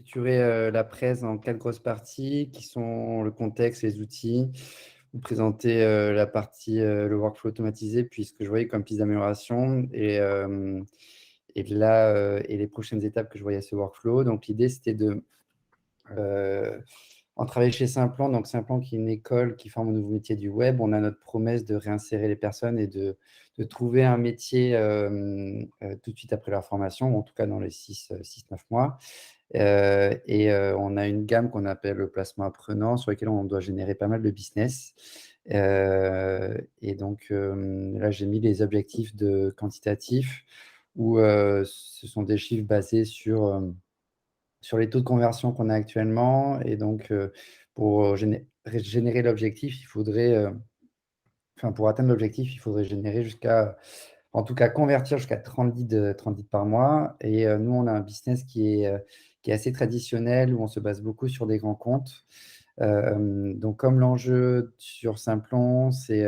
structurer la presse en 4 grosses parties qui sont le contexte, les outils, vous présenter la partie le workflow automatisé, puis ce que je voyais comme piste d'amélioration et là et les prochaines étapes que je voyais à ce workflow. Donc l'idée, c'était heu, en travaillant chez Simplan, donc Simplan qui est une école qui forme aux nouveaux métiers du web, on a notre promesse de réinsérer les personnes et de trouver un métier tout de suite après leur formation, ou en tout cas dans les 6-9 mois. On a une gamme qu'on appelle le placement apprenant, sur lequel on doit générer pas mal de business. Là, j'ai mis les objectifs de quantitatifs où ce sont des chiffres basés sur les taux de conversion qu'on a actuellement et pour générer l'objectif, il faudrait enfin, pour atteindre l'objectif, il faudrait générer jusqu'à en tout cas convertir jusqu'à 30 leads par mois nous, on a un business qui est assez traditionnel, où on se base beaucoup sur des grands comptes. Donc comme l'enjeu sur Simplon, c'est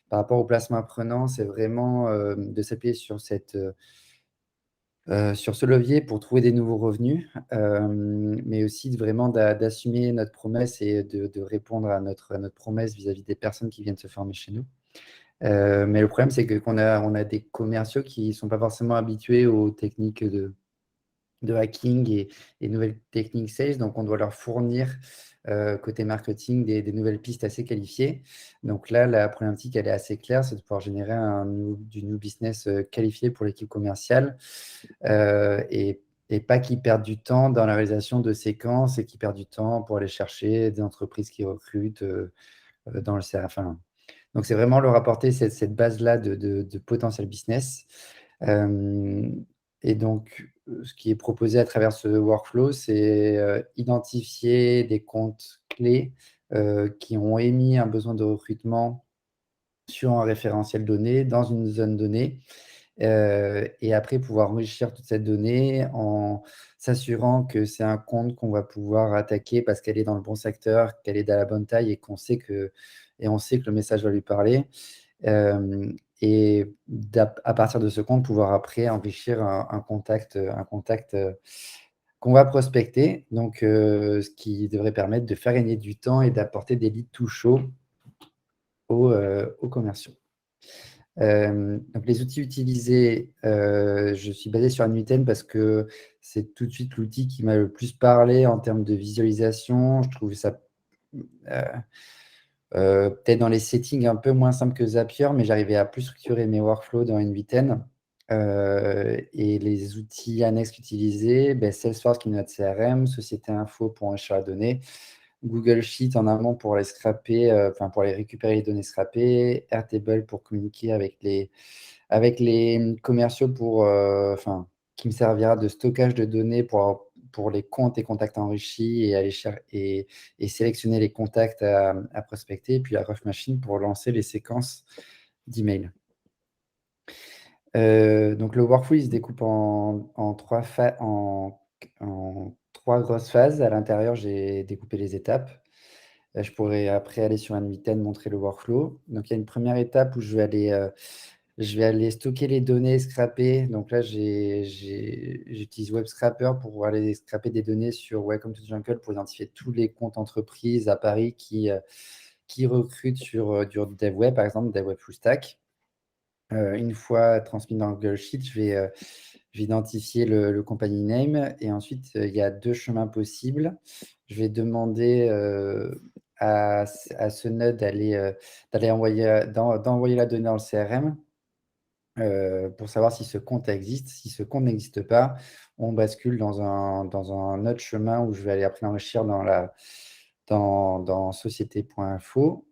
par rapport au placement apprenant, c'est vraiment de s'appuyer sur ce levier pour trouver des nouveaux revenus, mais aussi vraiment d'assumer notre promesse et de répondre à notre promesse vis-à-vis des personnes qui viennent se former chez nous. Mais le problème, c'est qu'on a des commerciaux qui ne sont pas forcément habitués aux techniques de hacking et nouvelles techniques sales. Donc, on doit leur fournir côté marketing, des nouvelles pistes assez qualifiées. Donc là, la problématique, elle est assez claire, c'est de pouvoir générer du new business qualifié pour l'équipe commerciale euh, et, et pas qu'ils perdent du temps dans la réalisation de séquences et qu'ils perdent du temps pour aller chercher des entreprises qui recrutent dans le CRM. Enfin, donc, c'est vraiment leur apporter cette base-là de potentiel business. Euh, Ce qui est proposé à travers ce workflow, c'est identifier des comptes clés qui ont émis un besoin de recrutement sur un référentiel donné, dans une zone donnée, et après pouvoir enrichir toute cette donnée en s'assurant que c'est un compte qu'on va pouvoir attaquer parce qu'elle est dans le bon secteur, qu'elle est de la bonne taille et on sait que le message va lui parler. À partir de ce compte, pouvoir après enrichir un contact qu'on va prospecter, ce qui devrait permettre de faire gagner du temps et d'apporter des leads tout chauds aux commerciaux. Donc les outils utilisés, je suis basé sur Annuiten parce que c'est tout de suite l'outil qui m'a le plus parlé en termes de visualisation. Je trouve ça peut-être dans les settings un peu moins simple que Zapier, mais j'arrivais à plus structurer mes workflows dans N8N. Et les outils annexes utilisés, Salesforce qui est notre CRM, Société Info pour enrichir la donnée, Google Sheet en amont pour les scraper, enfin pour aller récupérer les données scrappées, Airtable pour communiquer avec les commerciaux enfin, qui me servira de stockage de données pour les comptes et contacts enrichis et et sélectionner les contacts à prospecter. Et puis la Rush Machine pour lancer les séquences d'emails. Donc le workflow, il se découpe en 3 grosses phases. À l'intérieur, j'ai découpé les étapes. Je pourrais après aller sur un item, montrer le workflow. Donc il y a une première étape où je vais aller stocker les données, scraper. Donc là, j'utilise Web Scraper pour aller scraper des données sur Welcome to Jungle pour identifier tous les comptes entreprises à Paris qui recrutent sur du dev web, par exemple, dev web full stack. Une fois transmis dans Google Sheet, je vais identifier le company name et ensuite, il y a 2 chemins possibles. Je vais demander à ce node d'aller d'envoyer la donnée dans le CRM pour savoir si ce compte existe. Si ce compte n'existe pas, on bascule dans un autre chemin où je vais aller après l'enrichir dans société.info.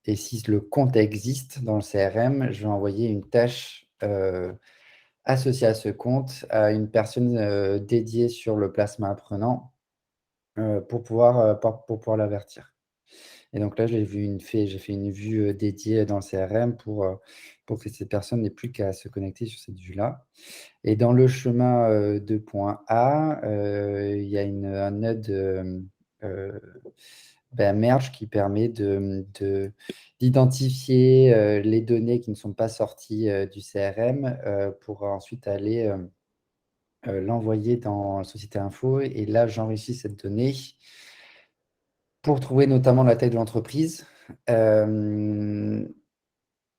Et si le compte existe dans le CRM, je vais envoyer une tâche associée à ce compte à une personne dédiée sur le placement apprenant pour pouvoir l'avertir. Et donc là, j'ai fait une vue dédiée dans le CRM pour que cette personne n'ait plus qu'à se connecter sur cette vue-là. Et dans le chemin 2.A, il y a un node merge qui permet d'identifier les données qui ne sont pas sorties du CRM pour ensuite aller l'envoyer dans Société Info et là, j'enrichis cette donnée pour trouver notamment la taille de l'entreprise.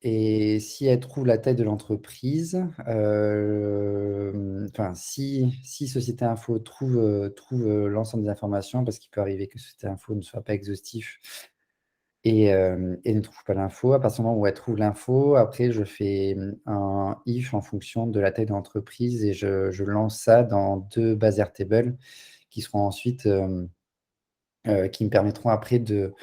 Et si elle trouve la taille de l'entreprise, enfin, si Société Info trouve l'ensemble des informations, parce qu'il peut arriver que Société Info ne soit pas exhaustif et ne trouve pas l'info, à partir du moment où elle trouve l'info, après, je fais un if en fonction de la taille de l'entreprise et je lance ça dans 2 bases Airtable qui seront ensuite, qui me permettront après de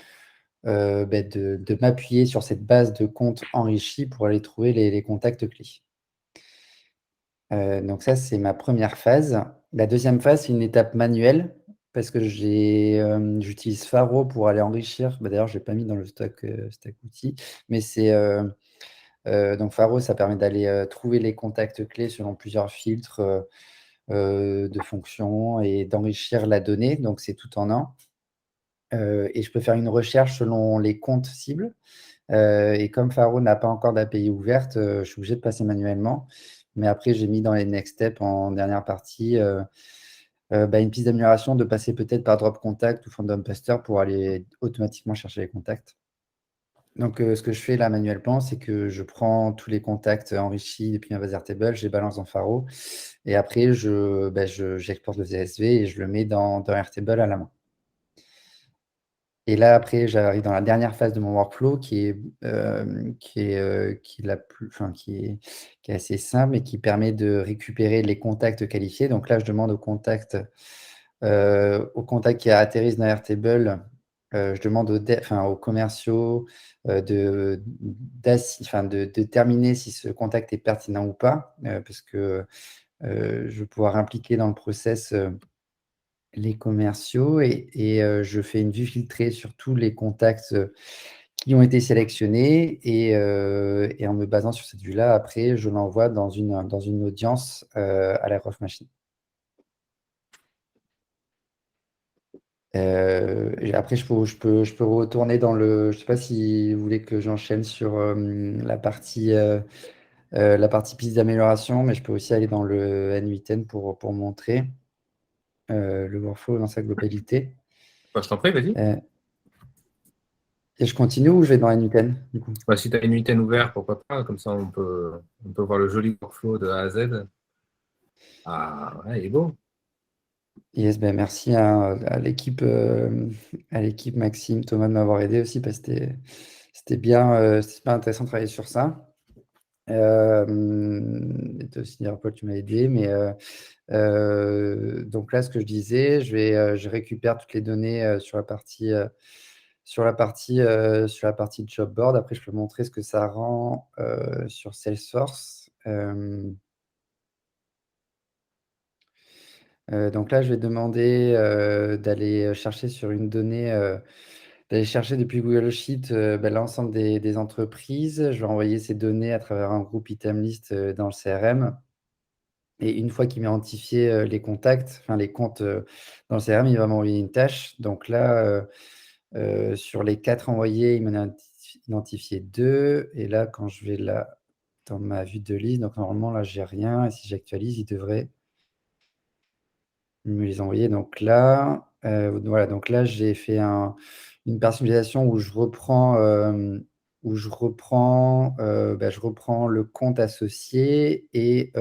m'appuyer sur cette base de comptes enrichis pour aller trouver les contacts clés. Donc ça, c'est ma première phase. La deuxième phase, c'est une étape manuelle parce que j'utilise Faro pour aller enrichir. D'ailleurs, je l'ai pas mis dans le stock outils, mais donc Faro, ça permet d'aller trouver les contacts clés selon plusieurs filtres de fonctions et d'enrichir la donnée. Donc c'est tout en un. Et je peux faire une recherche selon les comptes cibles. Et comme Faro n'a pas encore d'API ouverte, je suis obligé de passer manuellement. Mais après, j'ai mis dans les next steps en dernière partie une piste d'amélioration de passer peut-être par Drop Contact ou Fandom Buster pour aller automatiquement chercher les contacts. Donc, ce que je fais là manuellement, c'est que je prends tous les contacts enrichis depuis un base Airtable, je les balance dans Faro et après, j'exporte le CSV et je le mets dans Airtable à la main. Et là, après, j'arrive dans la dernière phase de mon workflow qui est assez simple et qui permet de récupérer les contacts qualifiés. Donc là, je demande aux contacts qui atterrissent dans Airtable, je demande aux commerciaux de déterminer si ce contact est pertinent ou pas, parce que je vais pouvoir impliquer dans le process les commerciaux et je fais une vue filtrée sur tous les contacts qui ont été sélectionnés et en me basant sur cette vue-là, après, je l'envoie dans une audience à la Growth Machine. Et après, je peux retourner dans le. Je ne sais pas si vous voulez que j'enchaîne sur la partie piste d'amélioration, mais je peux aussi aller dans le N8N pour montrer le workflow dans sa globalité. Bah, je t'en prie, vas-y. Et je continue ou je vais dans N8N du coup? Bah, si tu as une UTN ouverte, pourquoi pas? Comme ça, on peut voir le joli workflow de A à Z. Ah, ouais, il est beau. Yes, merci à l'équipe Maxime, Thomas de m'avoir aidé aussi parce que c'était super intéressant de travailler sur ça. Et aussi dire Paul, tu m'as aidé, mais donc là, ce que je disais, je récupère toutes les données sur la partie job board. Après, je peux montrer ce que ça rend sur Salesforce. Donc là, je vais demander d'aller chercher sur une donnée, d'aller chercher depuis Google Sheet l'ensemble des entreprises. Je vais envoyer ces données à travers un groupe item list dans le CRM. Et une fois qu'il m'a identifié les contacts, enfin les comptes dans le CRM, il va m'envoyer une tâche. Donc là, sur les 4 envoyés, il m'en a identifié 2. Et là, quand je vais là, dans ma vue de liste, donc normalement, là, j'ai rien. Et si j'actualise, il devrait me les envoyer. Donc là, voilà, donc là, j'ai fait une personnalisation où je reprends, je reprends le compte associé et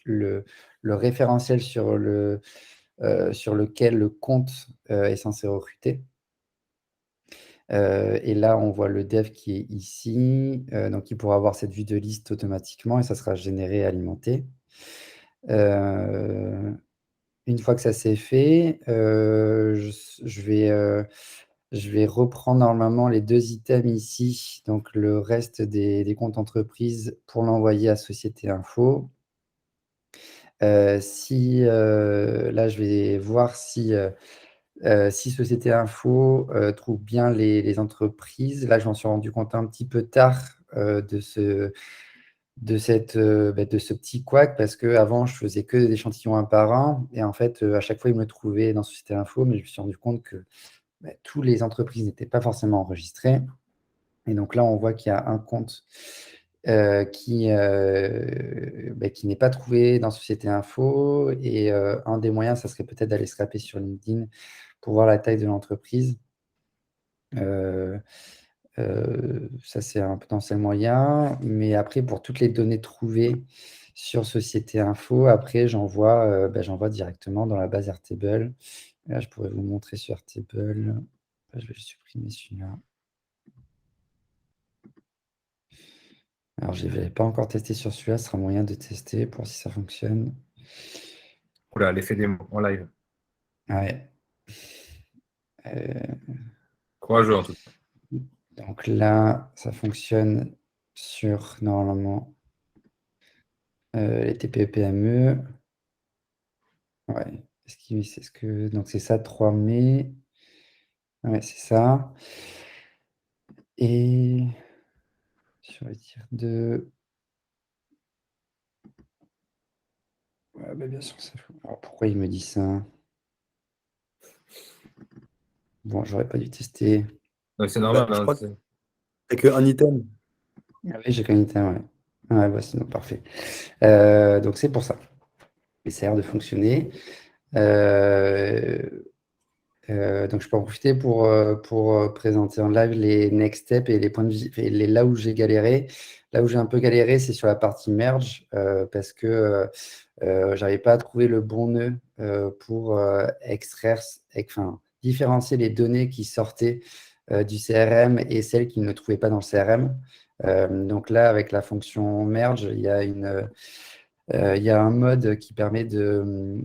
le référentiel sur lequel le compte est censé recruter. Et là, on voit le dev qui est ici, donc il pourra avoir cette vue de liste automatiquement et ça sera généré et alimenté. Une fois que ça c'est fait, je vais reprendre normalement les 2 items ici, donc le reste des comptes entreprises pour l'envoyer à Société Info. Là, je vais voir si Société Info trouve bien les entreprises. Là, je m'en suis rendu compte un petit peu tard de ce petit couac parce qu'avant, je faisais que des échantillons un par un et en fait, à chaque fois, il me le trouvait dans Société Info, mais je me suis rendu compte que tous les entreprises n'étaient pas forcément enregistrées et donc là, on voit qu'il y a un compte qui n'est pas trouvé dans Société Info. Et un des moyens, ça serait peut-être d'aller scraper sur LinkedIn pour voir la taille de l'entreprise. Ça, c'est un potentiel moyen. Mais après, pour toutes les données trouvées sur Société Info, après, j'envoie directement dans la base Airtable. Là, je pourrais vous montrer sur Airtable. Je vais supprimer celui-là. Alors, je ne l'ai pas encore testé sur celui-là. Ce sera moyen de tester pour voir si ça fonctionne. Oula, l'effet des mots en live. Ouais. Courageux en tout cas. Donc là, ça fonctionne sur, normalement, les TPE-PME. Ouais. Donc, c'est ça, 3 mai. Ouais, c'est ça. Et sur le tiers 2. Ouais, bah, bien sûr, ça faut. Alors, pourquoi il me dit ça? Bon, j'aurais pas dû tester. Donc c'est normal. Je Hein, crois que c'est qu'un item. Ah oui, j'ai connu ouais. Ouais, bah, sinon, parfait. Donc, c'est pour ça. Et ça a l'air de fonctionner. Donc, je peux en profiter pour présenter en live les next steps et les points là où j'ai galéré. Là où j'ai un peu galéré, c'est sur la partie merge parce que j'arrivais pas à trouver le bon nœud pour différencier les données qui sortaient du CRM et celles qui ne trouvaient pas dans le CRM. Donc là, avec la fonction merge, il y a un mode qui permet de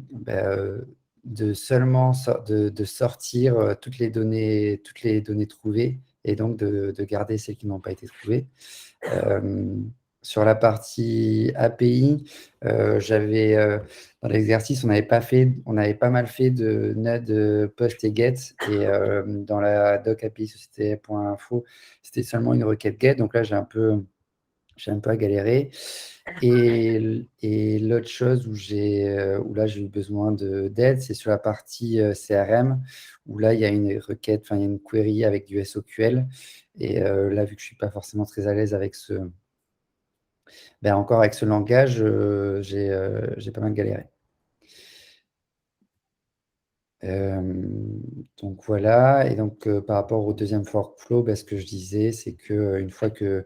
seulement de sortir toutes les données trouvées et donc de garder celles qui n'ont pas été trouvées. Sur la partie API, dans l'exercice, on avait pas mal fait de node post et get, et dans la doc API société.info, c'était seulement une requête get. Donc là, j'ai un peu à galérer. Et l'autre chose où là j'ai eu besoin d'aide, c'est sur la partie CRM, où là il y a une requête, il y a une query avec du SOQL. Et là, vu que je suis pas forcément très à l'aise avec encore avec ce langage, j'ai pas mal galéré. Donc voilà. Et donc par rapport au deuxième workflow, ce que je disais, c'est que une fois que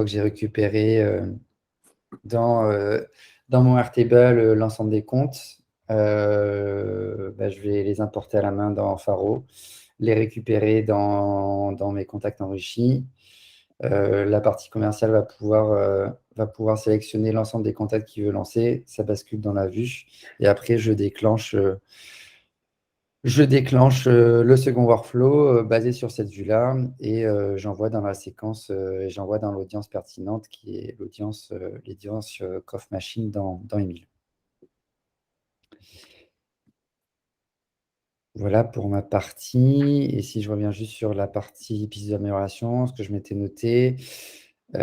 j'ai récupéré dans mon Airtable l'ensemble des comptes, je vais les importer à la main dans Faro, les récupérer dans mes contacts enrichis. La partie commerciale va pouvoir sélectionner l'ensemble des contacts qu'il veut lancer. Ça bascule dans la vue. Et après, je déclenche le second workflow basé sur cette vue-là, et j'envoie dans la séquence, et j'envoie dans l'audience pertinente qui est l'audience Coff Machine dans Emile. Voilà pour ma partie. Et si je reviens juste sur la partie piste d'amélioration, ce que je m'étais noté,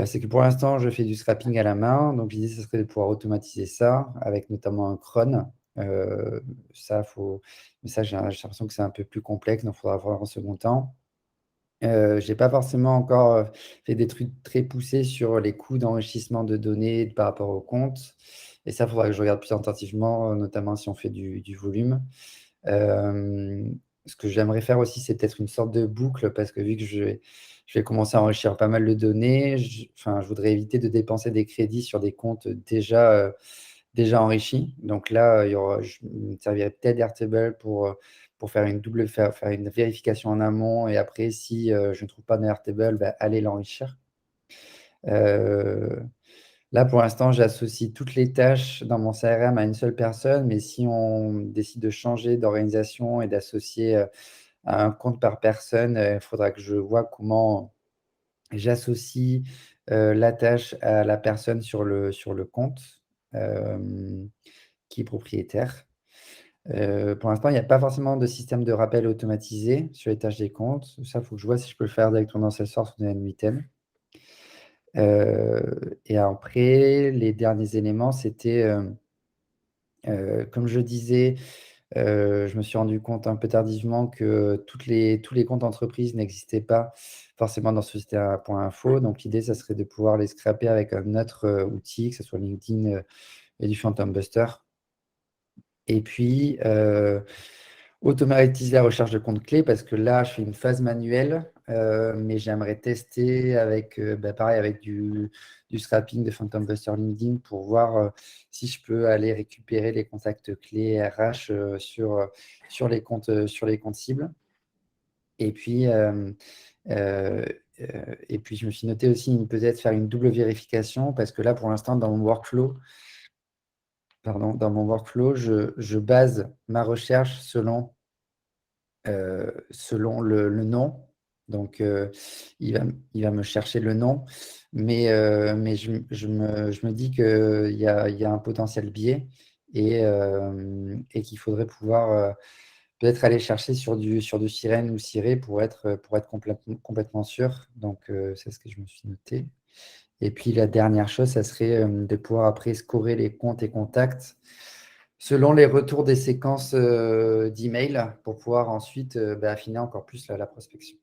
c'est que pour l'instant, je fais du scrapping à la main. Donc, l'idée, ce serait de pouvoir automatiser ça avec notamment un cron. Mais ça, j'ai l'impression que c'est un peu plus complexe, donc il faudra voir en second temps. Je n'ai pas forcément encore fait des trucs très poussés sur les coûts d'enrichissement de données par rapport au compte. Et ça, il faudra que je regarde plus attentivement, notamment si on fait du volume. Ce que j'aimerais faire aussi, c'est peut-être une sorte de boucle, parce que vu que je vais commencer à enrichir pas mal de données, je voudrais éviter de dépenser des crédits sur des comptes déjà enrichis. Donc là, je me servirais peut-être d'Airtable pour faire une vérification en amont, et après, si je ne trouve pas d'Airtable, aller l'enrichir. Là, pour l'instant, j'associe toutes les tâches dans mon CRM à une seule personne, mais si on décide de changer d'organisation et d'associer à un compte par personne, il faudra que je vois comment j'associe la tâche à la personne sur le compte qui est propriétaire. Pour l'instant, il n'y a pas forcément de système de rappel automatisé sur les tâches des comptes. Ça, il faut que je vois si je peux le faire directement dans Salesforce ou dans N8N. Et après, les derniers éléments, c'était, comme je disais, Je me suis rendu compte un peu tardivement que tous les comptes entreprises n'existaient pas forcément dans Société.info. Donc, l'idée, ça serait de pouvoir les scraper avec un autre outil, que ce soit LinkedIn et du Phantom Buster. Et puis, automatiser la recherche de comptes clés parce que là, je fais une phase manuelle, mais j'aimerais tester avec, pareil, avec du scrapping de Phantom Buster LinkedIn pour voir si je peux aller récupérer les contacts clés RH sur les comptes cibles. Et puis, je me suis noté aussi peut-être faire une double vérification parce que là, pour l'instant, dans mon workflow, je base ma recherche selon le nom. Donc, il va me chercher le nom, mais je me dis qu'il y a un potentiel biais et qu'il faudrait pouvoir peut-être aller chercher sur du sirène ou ciré pour être complètement sûr. Donc, c'est ce que je me suis noté. Et puis, la dernière chose, ça serait de pouvoir après scorer les comptes et contacts selon les retours des séquences d'email pour pouvoir ensuite affiner encore plus la prospection.